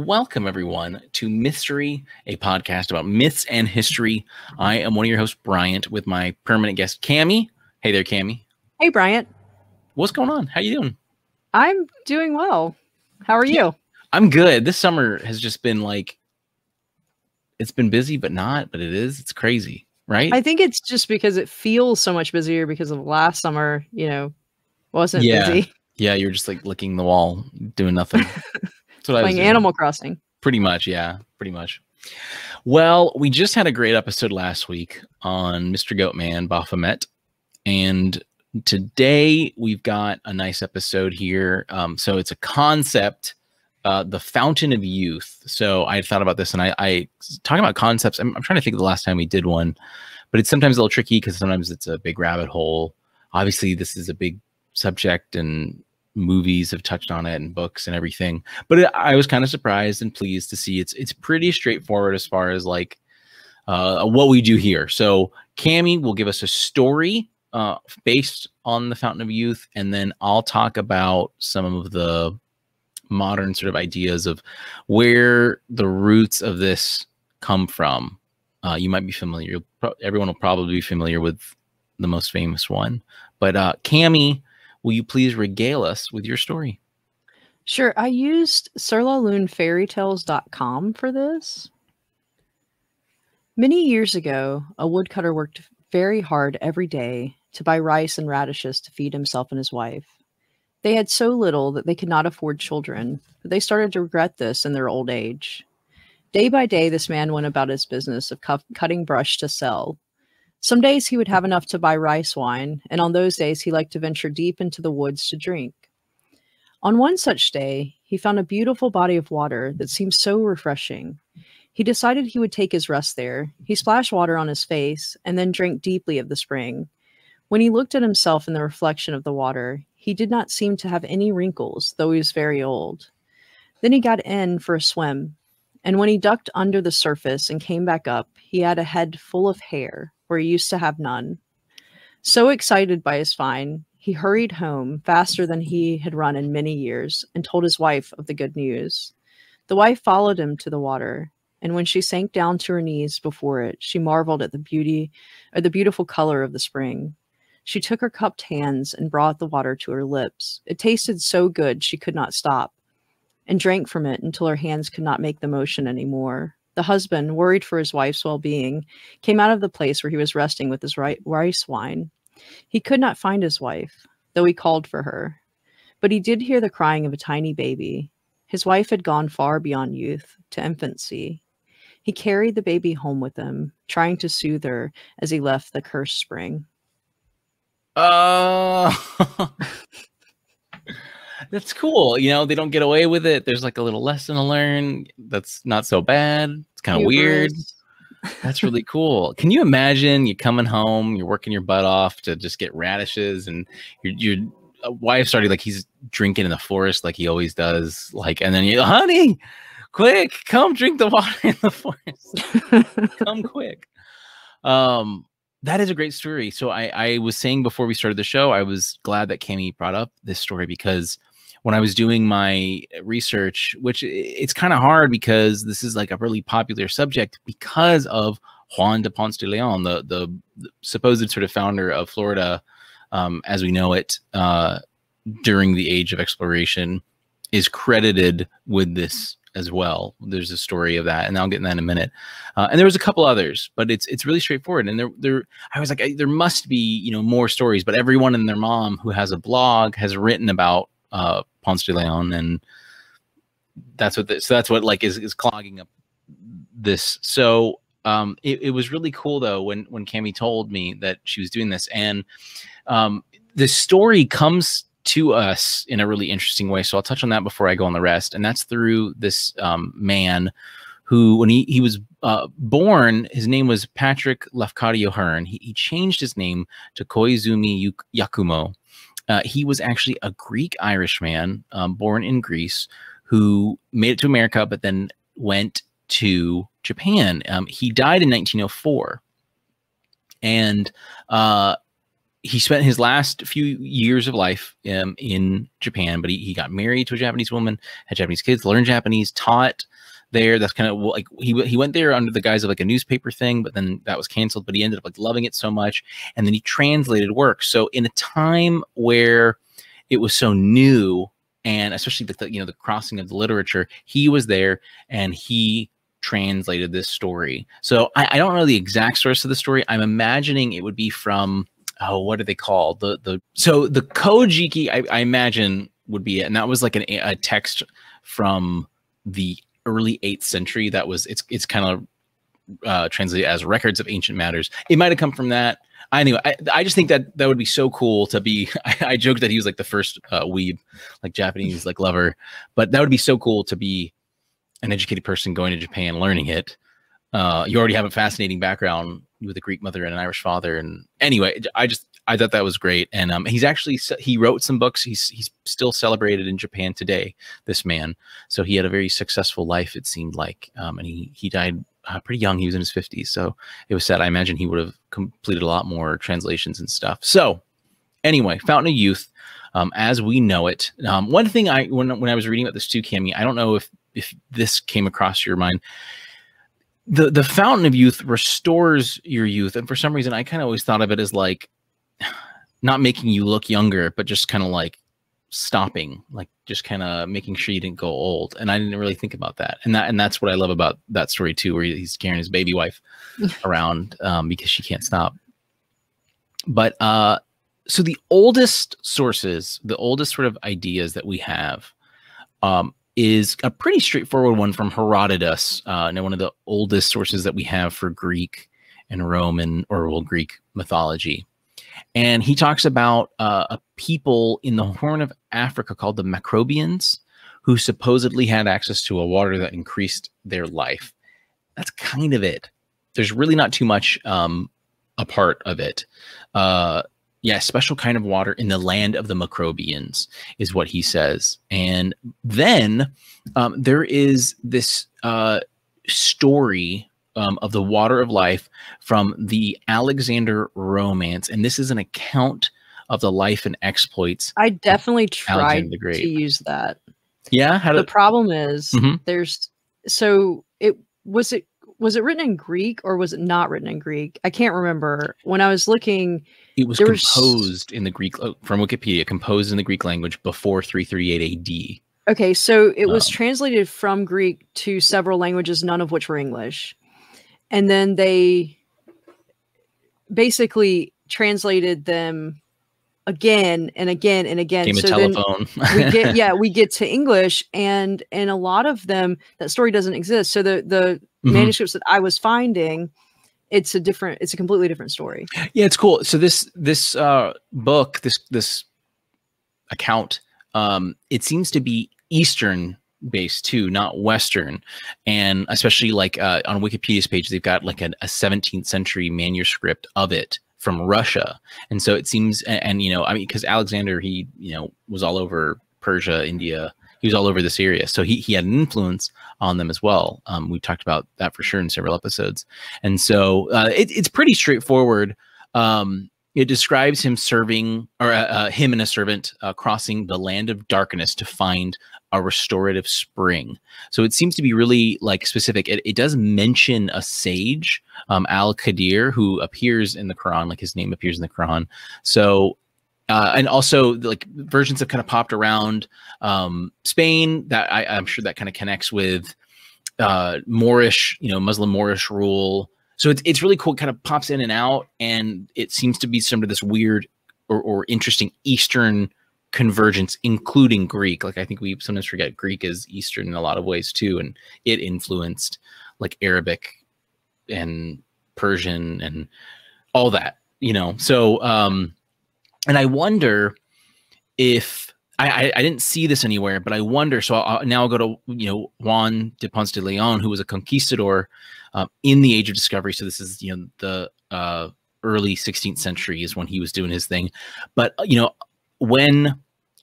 Welcome, everyone, to Mythstorie, a podcast about myths and history. I am one of your hosts, Bryant, with my permanent guest, Cammy. Hey there, Cammy. Hey, Bryant. What's going on? How you doing? I'm doing well. How are you? I'm good. This summer has just been like, it's been busy, but not, but it is. It's crazy, right? I think it's just because it feels so much busier because of last summer, wasn't busy. Yeah, you're just like licking the wall, doing nothing. That's what I was Playing doing. Animal Crossing. Pretty much, yeah, pretty much. Well, we just had a great episode last week on Mr. Goatman, Baphomet, and today we've got a nice episode here. So it's a concept, the Fountain of Youth. So I thought about this, and I talking about concepts. I'm trying to think of the last time we did one, but it's sometimes a little tricky because sometimes it's a big rabbit hole. Obviously, this is a big subject, and movies have touched on it and books and everything, but I was kind of surprised and pleased to see it's pretty straightforward as far as like what we do here. So Cammy will give us a story based on the Fountain of Youth, and then I'll talk about some of the modern sort of ideas of where the roots of this come from. You might be familiar, everyone will probably be familiar with the most famous one, but Cammy, will you please regale us with your story? Sure. I used surlalunefairytales.com for this. Many years ago, a woodcutter worked very hard every day to buy rice and radishes to feed himself and his wife. They had so little that they could not afford children, but they started to regret this in their old age. Day by day, this man went about his business of cutting brush to sell. Some days he would have enough to buy rice wine, and on those days he liked to venture deep into the woods to drink. On one such day, he found a beautiful body of water that seemed so refreshing. He decided he would take his rest there. He splashed water on his face and then drank deeply of the spring. When he looked at himself in the reflection of the water, he did not seem to have any wrinkles, though he was very old. Then he got in for a swim, and when he ducked under the surface and came back up, he had a head full of hair, where he used to have none. So excited by his find, he hurried home faster than he had run in many years and told his wife of the good news. The wife followed him to the water, and when she sank down to her knees before it, she marveled at the beautiful color of the spring. She took her cupped hands and brought the water to her lips. It tasted so good she could not stop, and drank from it until her hands could not make the motion anymore. The husband, worried for his wife's well-being, came out of the place where he was resting with his rice wine. He could not find his wife, though he called for her. But he did hear the crying of a tiny baby. His wife had gone far beyond youth, to infancy. He carried the baby home with him, trying to soothe her as he left the cursed spring. That's cool. You know, they don't get away with it. There's like a little lesson to learn. That's not so bad. It's kind of weird. That's really cool. Can you imagine you coming home, you're working your butt off to just get radishes, and your wife's already like, he's drinking in the forest like he always does. Like, and then you, honey, quick, come drink the water in the forest. Come quick. That is a great story. So I was saying before we started the show, I was glad that Cammy brought up this story, because when I was doing my research, which it's kind of hard because this is like a really popular subject because of Juan de Ponce de Leon, the supposed sort of founder of Florida as we know it during the age of exploration, is credited with this as well. There's a story of that, and I'll get in that in a minute. And there was a couple others, but it's really straightforward. And I was like, there must be, more stories, but everyone and their mom who has a blog has written about Ponce de Leon, and that's what like is clogging up this. So it was really cool though when Cammy told me that she was doing this, and the story comes to us in a really interesting way. So I'll touch on that before I go on the rest. And that's through this man who, when he was born, his name was Patrick Lafcadio Hearn. He changed his name to Koizumi Yakumo. He was actually a Greek-Irish man born in Greece who made it to America, but then went to Japan. He died in 1904. And he spent his last few years of life in Japan, but he got married to a Japanese woman, had Japanese kids, learned Japanese, taught there. That's kind of like he went there under the guise of like a newspaper thing, but then that was canceled. But he ended up like loving it so much, and then he translated works. So in a time where it was so new, and especially the crossing of the literature, he was there and he translated this story. So I don't know the exact source of the story. I'm imagining it would be from, oh, what are they called? So the Kojiki, I imagine, would be it. And that was like a text from the early 8th century. That was, it's kind of translated as Records of Ancient Matters. It might have come from that. Anyway, I just think that would be so cool to be, I joked that he was like the first weeb, like Japanese, like lover, but that would be so cool to be an educated person going to Japan, learning it. You already have a fascinating background with a Greek mother and an Irish father. And anyway, I thought that was great. And he wrote some books. He's still celebrated in Japan today, this man. So he had a very successful life, it seemed like. And he died pretty young. He was in his 50s. So it was sad. I imagine he would have completed a lot more translations and stuff. So anyway, Fountain of Youth, as we know it. One thing when I was reading about this too, Cammy, I don't know if this came across your mind. The Fountain of Youth restores your youth. And for some reason, I kind of always thought of it as like not making you look younger, but just kind of like stopping, like just kind of making sure you didn't go old. And I didn't really think about that. And that's what I love about that story too, where he's carrying his baby wife around because she can't stop. But so the oldest sources, the oldest sort of ideas that we have is a pretty straightforward one from Herodotus, now one of the oldest sources that we have for Greek and Roman, or well, Greek mythology. And he talks about a people in the Horn of Africa called the Macrobians, who supposedly had access to a water that increased their life. That's kind of it. There's really not too much a part of it. Yeah, special kind of water in the land of the Macrobians is what he says. And then there is this story of the water of life from the Alexander Romance. And this is an account of the life and exploits. I definitely tried to use that. Yeah. The problem is was it written in Greek or was it not written in Greek? I can't remember. When I was looking, it was composed in the Greek, from Wikipedia, composed in the Greek language before 338 AD. Okay, so it was translated from Greek to several languages, none of which were English. And then they basically translated them again and again and again. Game of telephone. Then we get to English, and a lot of them, that story doesn't exist. So the manuscripts that I was finding, it's a completely different story. Yeah, it's cool. So this book, this account, it seems to be Eastern based too, not Western. And especially like on Wikipedia's page, they've got like a 17th century manuscript of it from Russia. And so it seems, and you know, I mean, because Alexander, he, you know, was all over Persia, India, he was all over this area. So he had an influence on them as well. We talked about that for sure in several episodes. And so it's pretty straightforward. It describes him serving, or him and a servant crossing the land of darkness to find a restorative spring. So it seems to be really like specific. It does mention a sage, Al-Qadir, who appears in the Quran, like his name appears in the Quran. So and also like versions have kind of popped around Spain, that I'm sure that kind of connects with Moorish, you know, Muslim Moorish rule. So it's really cool. It kind of pops in and out, and it seems to be some of this weird or interesting Eastern convergence, including Greek. Like I think we sometimes forget Greek is Eastern in a lot of ways too, and it influenced like Arabic and Persian and all that, you know. So and I wonder if I didn't see this anywhere, but I wonder. So I'll go to, you know, Juan de Ponce de Leon, who was a conquistador in the Age of Discovery. So this is, you know, the early 16th century is when he was doing his thing. But you know,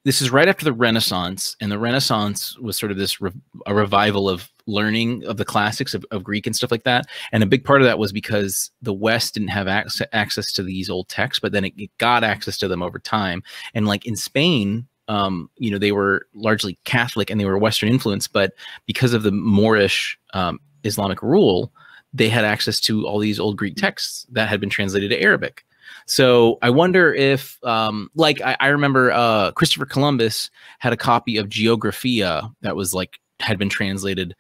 this is right after the Renaissance, and the Renaissance was sort of this a revival of learning of the classics of Greek and stuff like that. And a big part of that was because the West didn't have access to these old texts, but then it got access to them over time. And like in Spain, you know, they were largely Catholic and they were Western influenced, but because of the Moorish Islamic rule, they had access to all these old Greek texts that had been translated to Arabic. So I wonder if, like, I remember Christopher Columbus had a copy of Geographia that was like, had been translated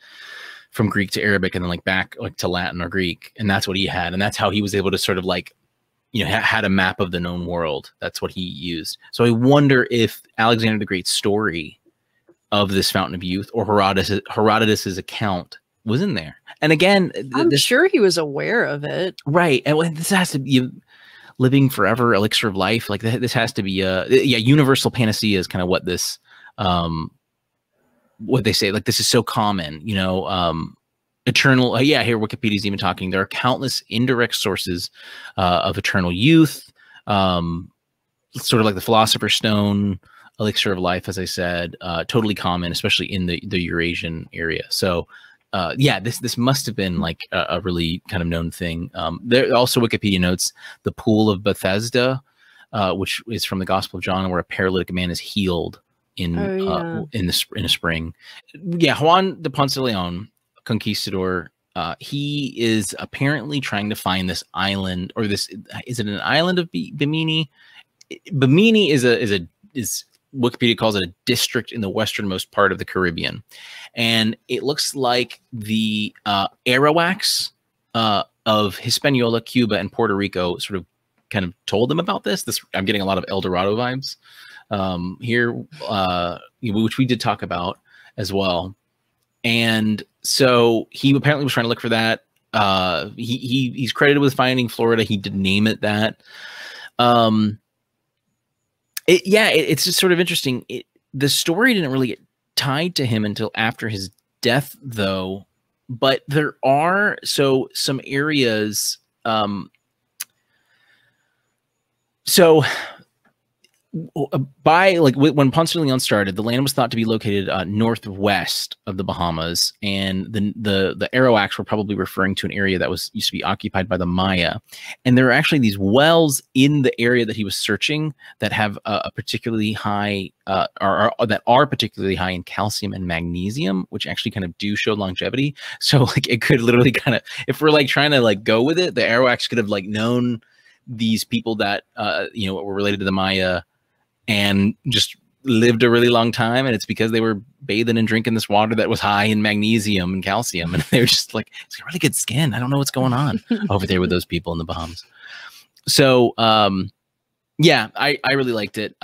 from Greek to Arabic and then like back like to Latin or Greek. And that's what he had. And that's how he was able to sort of like, you know, had a map of the known world. That's what he used. So I wonder if Alexander the Great's story of this Fountain of Youth or Herodotus's account was in there. And again, I'm sure he was aware of it. Right. And this has to be living forever, elixir of life. Like this has to be universal panacea is kind of what this, what they say, like this is so common, you know, eternal. Here Wikipedia's even talking. There are countless indirect sources of eternal youth, sort of like the Philosopher's Stone, elixir of life, as I said, totally common, especially in the Eurasian area. So this must have been like a really kind of known thing. There also Wikipedia notes the pool of Bethesda, which is from the Gospel of John, where a paralytic man is healed in a spring. Yeah, Juan de Ponce de Leon, conquistador. He is apparently trying to find this island, or this, is it an island of Bimini? Bimini is Wikipedia calls it a district in the westernmost part of the Caribbean. And it looks like the Arawaks of Hispaniola, Cuba, and Puerto Rico sort of kind of told them about this. I'm getting a lot of El Dorado vibes here, which we did talk about as well. And so he apparently was trying to look for that. He's credited with finding Florida. He did name it that. It's just sort of interesting. The story didn't really get tied to him until after his death, though. But there are some areas. By like when Ponce de Leon started, the land was thought to be located northwest of the Bahamas, and the Arawaks were probably referring to an area that used to be occupied by the Maya. And there are actually these wells in the area that he was searching that have a particularly high, or that are particularly high in calcium and magnesium, which actually kind of do show longevity. So like it could literally kind of, if we're like trying to like go with it, the Arawaks could have like known these people that you know, were related to the Maya and just lived a really long time. And it's because they were bathing and drinking this water that was high in magnesium and calcium. And they were just like, it's got really good skin. I don't know what's going on over there with those people in the Bahamas. So, yeah, I really liked it.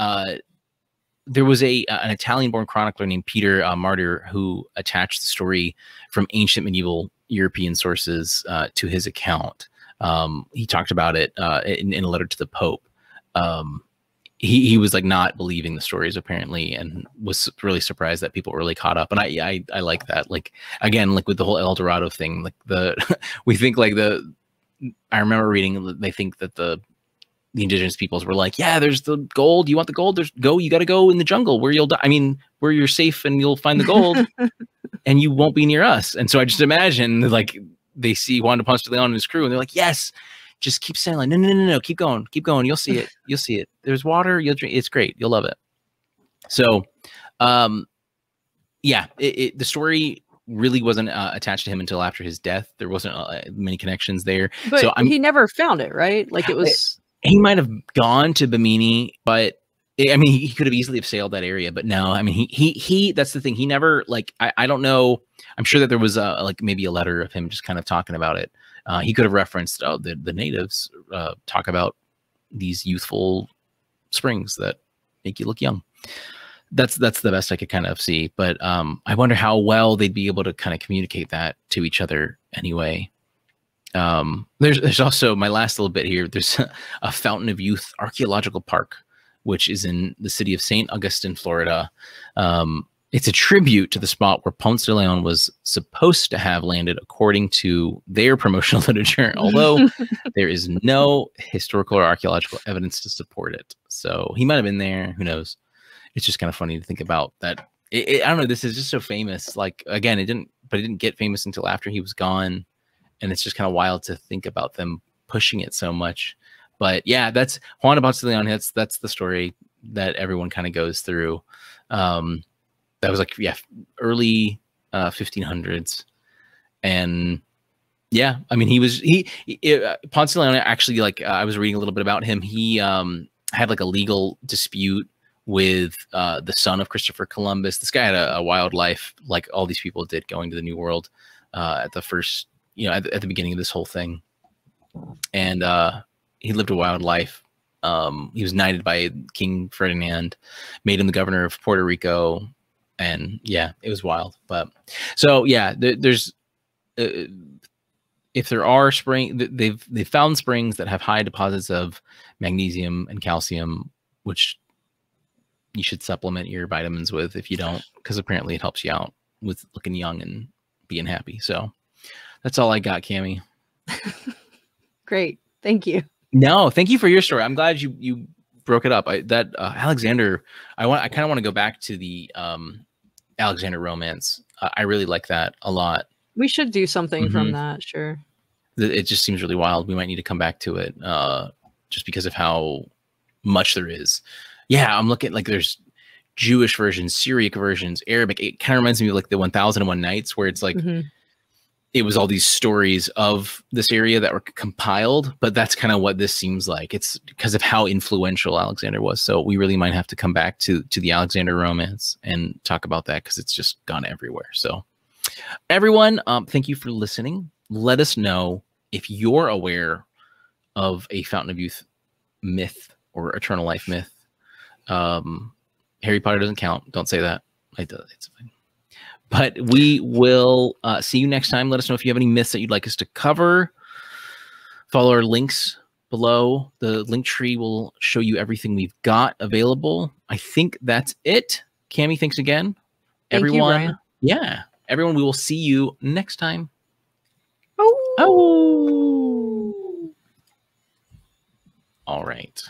There was an Italian-born chronicler named Peter Martyr who attached the story from ancient medieval European sources to his account. He talked about it in a letter to the Pope. He was like not believing the stories apparently, and was really surprised that people were really caught up. And I like that. Like again, like with the whole El Dorado thing, like we think like I remember reading, they think that the indigenous peoples were like, yeah, there's the gold. You want the gold? You got to go in the jungle where you'll die. I mean, where you're safe and you'll find the gold and you won't be near us. And so I just imagine like they see Juan de Ponce de Leon and his crew and they're like, yes, just keep sailing. No, keep going. You'll see it. You'll see it. There's water. You'll drink. It's great. You'll love it. So, yeah, the story really wasn't attached to him until after his death. There wasn't many connections there. But so he never found it, right? Like it was. He might have gone to Bimini, but I mean, he could have easily have sailed that area. But no, I mean, he. That's the thing. He never like. I don't know. I'm sure that there was like maybe a letter of him just kind of talking about it. He could have referenced, oh, the natives talk about these youthful springs that make you look young. That's the best I could kind of see. But I wonder how well they'd be able to kind of communicate that to each other anyway. There's also my last little bit here. There's a Fountain of Youth archaeological park, which is in the city of St. Augustine, Florida. It's a tribute to the spot where Ponce de Leon was supposed to have landed, according to their promotional literature, although there is no historical or archaeological evidence to support it. So he might have been there. Who knows? It's just kind of funny to think about that. I don't know. This is just so famous. Like, again, it didn't but it didn't get famous until after he was gone. And it's just kind of wild to think about them pushing it so much. But yeah, that's Juan de Ponce de Leon. That's the story that everyone kind of goes through. That was like, yeah, early 1500s. And yeah, I mean, Ponce de Leon actually, like, I was reading a little bit about him. He had like a legal dispute with the son of Christopher Columbus. This guy had a wild life, like all these people did, going to the New World at the first, at the beginning of this whole thing. And he lived a wild life. He was knighted by King Ferdinand, made him the governor of Puerto Rico. And yeah, it was wild. But so yeah, there's if there are they've found springs that have high deposits of magnesium and calcium, which you should supplement your vitamins with if you don't, because apparently it helps you out with looking young and being happy. So that's all I got, Cammy. Great. Thank you. No, thank you for your story. I'm glad you broke it up. Alexander, I kind of want to go back to the Alexander romance. I really like that a lot. We should do something from that. Sure. It just seems really wild. We might need to come back to it just because of how much there is. Yeah, I'm looking, like, there's Jewish versions, Syriac versions, Arabic. It kind of reminds me of like the 1001 Nights, where it's like it was all these stories of this area that were compiled, but that's kind of what this seems like. It's because of how influential Alexander was. So we really might have to come back to the Alexander romance and talk about that, because it's just gone everywhere. So everyone, thank you for listening. Let us know if you're aware of a Fountain of Youth myth or eternal life myth. Harry Potter doesn't count. Don't say that. It's fine. But we will see you next time. Let us know if you have any myths that you'd like us to cover. Follow our links below. The link tree will show you everything we've got available. I think that's it. Cammy, thanks again. Thank everyone. You, Brian. Yeah. Everyone, we will see you next time. Oh. All right.